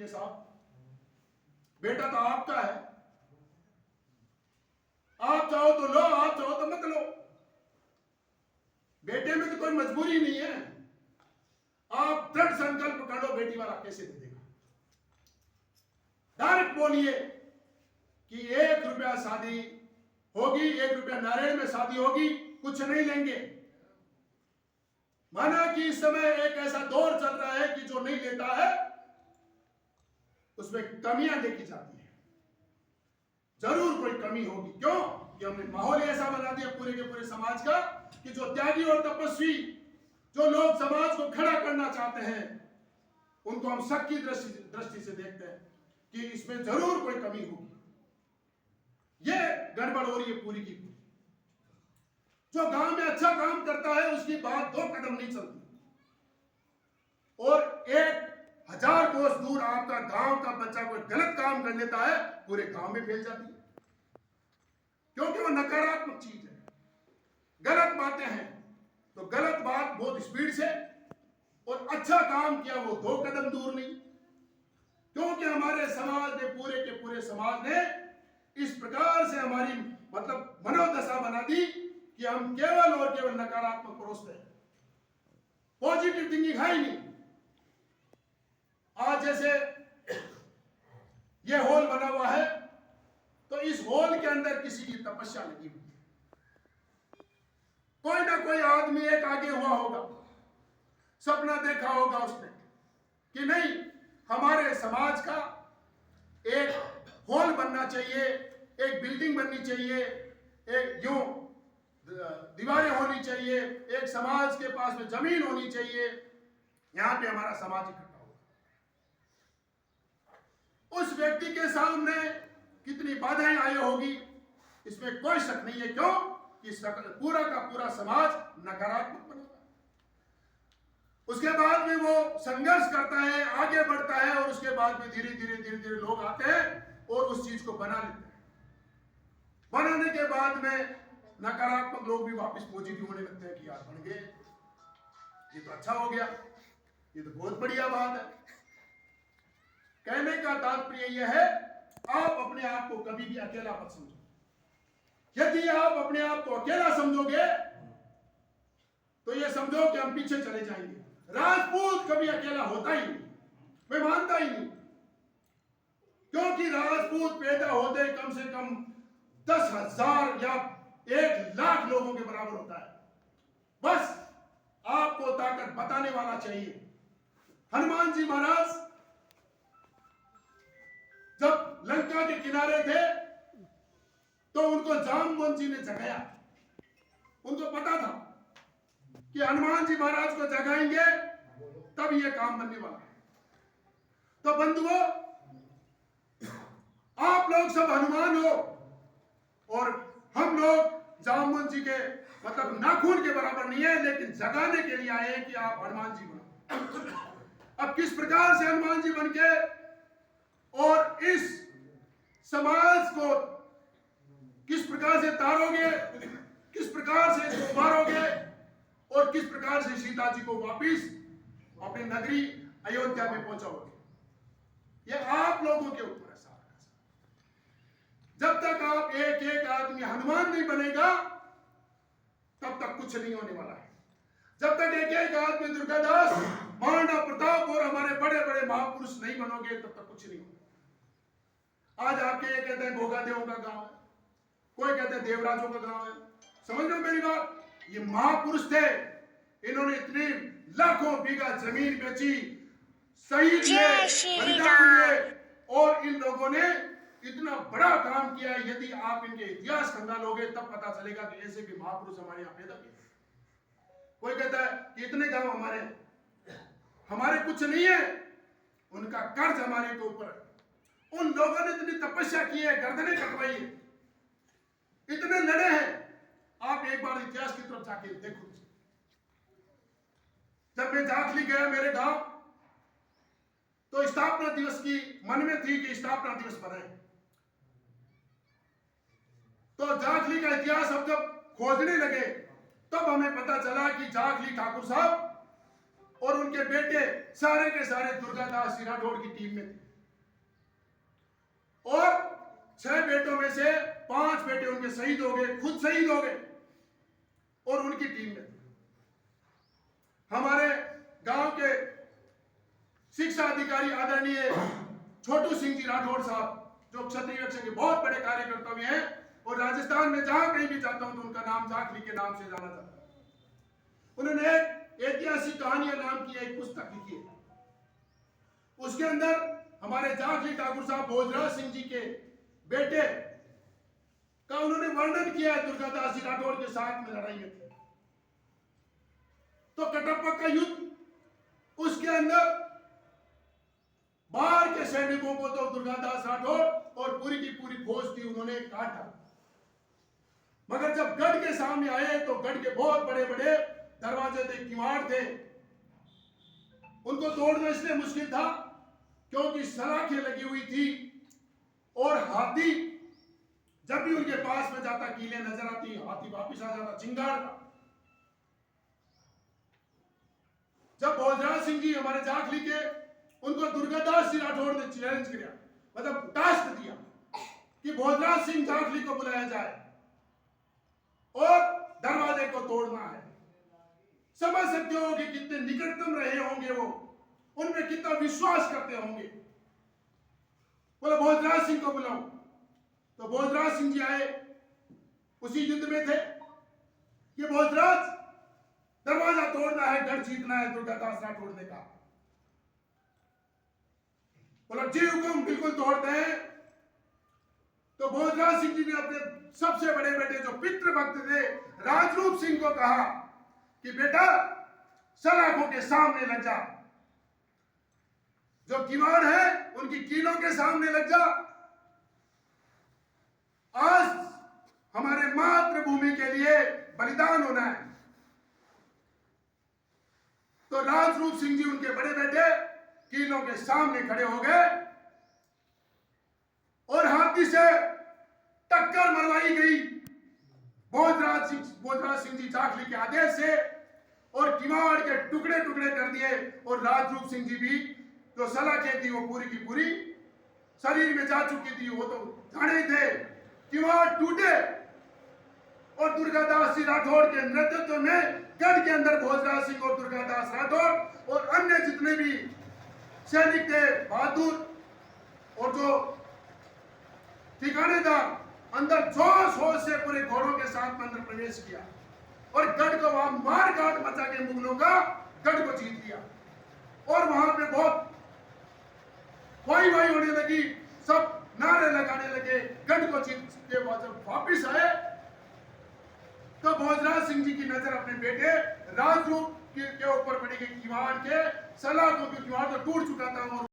के साथ? बेटा तो आपका है, आप चाहो तो लो, आप चाहो तो मत लो। बेटे में तो कोई मजबूरी नहीं है। आप दृढ़ संकल्प कर लो, बेटी वाला कैसे दे देगा। डायरेक्ट बोलिए कि 1 रुपया शादी होगी, 1 रुपया नारायण में शादी होगी, कुछ नहीं लेंगे। माना कि इस समय एक ऐसा दौर चल रहा है कि जो नहीं लेता है उसमें कमियां देखी जाती है। जरूर कोई कमी होगी। क्यों? कि हमने माहौल ऐसा बना दिया पूरे के पूरे समाज का कि जो त्यागी और तपस्वी, जो लोग समाज को खड़ा करना चाहते हैं, उनको हम शक की दृष्टि से देखते हैं कि इसमें जरूर कोई कमी होगी। ये गड़बड़ हो रही है पूरी की पूरी। जो गांव में अच्छा काम करता है उसकी बात 2 कदम नहीं चलती, और 1000 कोस दूर आपका गांव का बच्चा कोई गलत काम कर लेता है, पूरे गांव में फैल जाती है, क्योंकि वो नकारात्मक चीज है। गलत बातें हैं तो गलत बात बहुत स्पीड से, और अच्छा काम किया वो 2 कदम दूर नहीं। क्योंकि हमारे समाज ने, पूरे के पूरे समाज ने इस प्रकार से हमारी मतलब मनोदशा बना दी कि हम केवल और केवल नकारात्मक परोसते हैं, पॉजिटिव थिंकिंग है ही नहीं। आज जैसे ये हॉल बना हुआ है, तो इस हॉल के अंदर किसी की तपस्या लगी हुई है। कोई ना कोई आदमी एक आगे हुआ होगा, सपना देखा होगा उसने कि नहीं, हमारे समाज का एक हॉल बनना चाहिए, एक बिल्डिंग बननी चाहिए, एक यूं दीवारें होनी चाहिए, एक समाज के पास में जमीन होनी चाहिए, यहां पे हमारा समाज इकट्ठा होगा। उस व्यक्ति के सामने कितनी बाधाएं आई होगी, इसमें कोई शक नहीं है। क्यों? कि पूरा का पूरा समाज नकारात्मक बना है। उसके बाद में वो संघर्ष करता है, आगे बढ़ता है, और उसके बाद में धीरे धीरे लोग आते हैं और उस चीज को बना लेते हैं। बनाने के बाद में नकारात्मक लोग भी वापस पॉजिटिव होने लगते हैं कि यार बन गए, ये तो अच्छा हो गया, ये तो बहुत बढ़िया बात है। कहने का तात्पर्य यह है, आप अपने आप को कभी भी अकेला मत समझो। यदि आप अपने आप को अकेला समझोगे तो ये समझो कि हम पीछे चले जाएंगे। राजपूत कभी अकेला होता ही नहीं, मैं मानता ही नहीं, क्योंकि राजपूत पैदा होते कम से कम 10,000 या 1,00,000 लोगों के बराबर होता है। बस आपको ताकत बताने वाला चाहिए। हनुमान जी महाराज जब लंका के किनारे थे तो उनको जामवंत जी ने जगाया। उनको पता था कि हनुमान जी महाराज को जगाएंगे तब यह काम बनने वाला है। तो बंधुओं, आप लोग सब हनुमान हो और हम लोग जामवंत जी के मतलब नाखून के बराबर नहीं है, लेकिन जगाने के लिए आए कि आप हनुमान जी बनो। अब किस प्रकार से हनुमान जी बन के और इस समाज को किस प्रकार से तारोगे, किस प्रकार से इसको मारोगे, और किस प्रकार से सीता जी को वापिस अपनी नगरी अयोध्या में पहुंचाओगे, यह आप लोगों के ऊपर है सारा का सारा। जब तक आप एक एक आदमी हनुमान नहीं बनेगा तब तक कुछ नहीं होने वाला है। जब तक एक एक आदमी दुर्गादास, महाराणा प्रताप और हमारे बड़े बड़े महापुरुष नहीं बनोगे तब तक कुछ नहीं होगा। आज आपके ये कहते हैं भोगादेवों का गांव है, कोई कहते हैं देवराजों का गांव है। समझ लो मेरी बात, ये महापुरुष थे, इन्होंने इतनी लाखों बीघा जमीन बेची, शहीद हुए, बलिदान हुए, और इन लोगों ने इतना बड़ा काम किया। यदि आप इनके इतिहास खंगालोगे तब पता चलेगा कि ऐसे भी महापुरुष हमारे यहाँ पैदा किए। कोई कहता है कि इतने गांव हमारे कुछ नहीं है, उनका कर्ज हमारे के ऊपर है। उन लोगों ने इतनी तपस्या की है, गर्दनें कटवाई है, इतने लड़े हैं। आप एक बार इतिहास की तरफ जाके देखो। जब मैं जाखली गया मेरे गांव, तो स्थापना दिवस की मन में थी कि स्थापना दिवस बनाए। तो जाखली का इतिहास हम जब खोजने लगे तब हमें पता चला कि जाखली ठाकुर साहब और उनके बेटे सारे के सारे दुर्गादास सिराडोर की टीम में थे। और 6 बेटों में से 5 बेटे उनके शहीद हो गए, खुद शहीद हो गए और उनकी टीम में हमारे गांव के शिक्षा अधिकारी आदरणीय छोटू सिंह जी राठौड़ साहब, जो क्षत्रिय रक्षक के बहुत बड़े कार्यकर्ता भी हैं और राजस्थान में जहां कहीं भी जाता हूं तो उनका नाम जाखली के नाम से जाना जाता है। उन्होंने एक ऐतिहासिक कहानियां नाम की एक पुस्तक लिखी है। उसके अंदर हमारे जाखली ठाकुर साहब भोजराज सिंह जी के बेटे का उन्होंने वर्णन किया है दुर्गादास जी राठौड़ के साथ में लड़ाई में थे। तो कटप्पा का युद्ध, उसके अंदर बाहर के सैनिकों को तो दुर्गादास राठौड़ और पूरी की पूरी फौज थी उन्होंने काटा, मगर जब गढ़ के सामने आए तो गढ़ के बहुत बड़े बड़े दरवाजे थे, किवाड़ थे, उनको तोड़ना इसलिए मुश्किल था क्योंकि सलाखें लगी हुई थी और हाथी जब भी उनके पास में जाता कीलें नजर आती, हाथी वापिस आ जाता चिंगारता। जब भोजराज सिंह जी हमारे जाखली के, उनको दुर्गादास जी राठौड़ ने चैलेंज किया, मतलब टास्क दिया कि भोजराज सिंह जाखली को बुलाया जाए और दरवाजे को तोड़ना है। समझ सकते हो कि कितने निकटतम रहे होंगे वो, उनमें कितना विश्वास करते होंगे। बोले भोजराज सिंह को बुलाओ, तो भोजराज सिंह जी आए, उसी युद्ध में थे कि भोजराज दरवाजा तोड़ना है, गढ़ जीतना है। दुर्गादास राठौड़ ने कहा, बोला जी हुकुम, बिल्कुल तोड़ते हैं। तो भोजराज सिंह जी ने अपने सबसे बड़े बेटे जो पितृभक्त थे राजरूप सिंह को कहा कि बेटा सलाखों के सामने लग जा, जो किवाड़ है उनकी कीलों के सामने लग जा। आज हमारे मातृभूमि के लिए बलिदान होना है। तो राजरूप सिंह जी उनके बड़े बेटे कीलों के सामने खड़े हो गए और हाथी से टक्कर मरवाई गई भोजराज सिंह जी जाखली के आदेश से, और किवाड़ के टुकड़े टुकड़े कर दिए। और राजरूप सिंह जी भी जो सलाखें थी वो पूरी की पूरी शरीर में जा चुकी थी, वो तो धड़े थे, किवाड़ टूटे। और दुर्गादास जी राठौड़ के नेतृत्व में गढ़ के अंदर भोजराज सिंह और दुर्गादास राठौड़ और अन्य जितने भी सैनिक थे बहादुर और जो ठिकानेदार, अंदर जोश होश से पूरे घोड़ों के साथ में अंदर प्रवेश किया और गढ़ को वहां मार काट मचा के मुगलों का गढ़ को जीत लिया। और वहां पे बहुत वाई वाई होने लगी, सब नारे लगाने लगे। गढ़ को जीत के बाद जब वापिस आए तो भोजराज सिंह जी की नजर अपने बेटे राजरूप के ऊपर पड़ी गई। किवाड़ के सलाखों के किवाड़ तो टूट चुका था और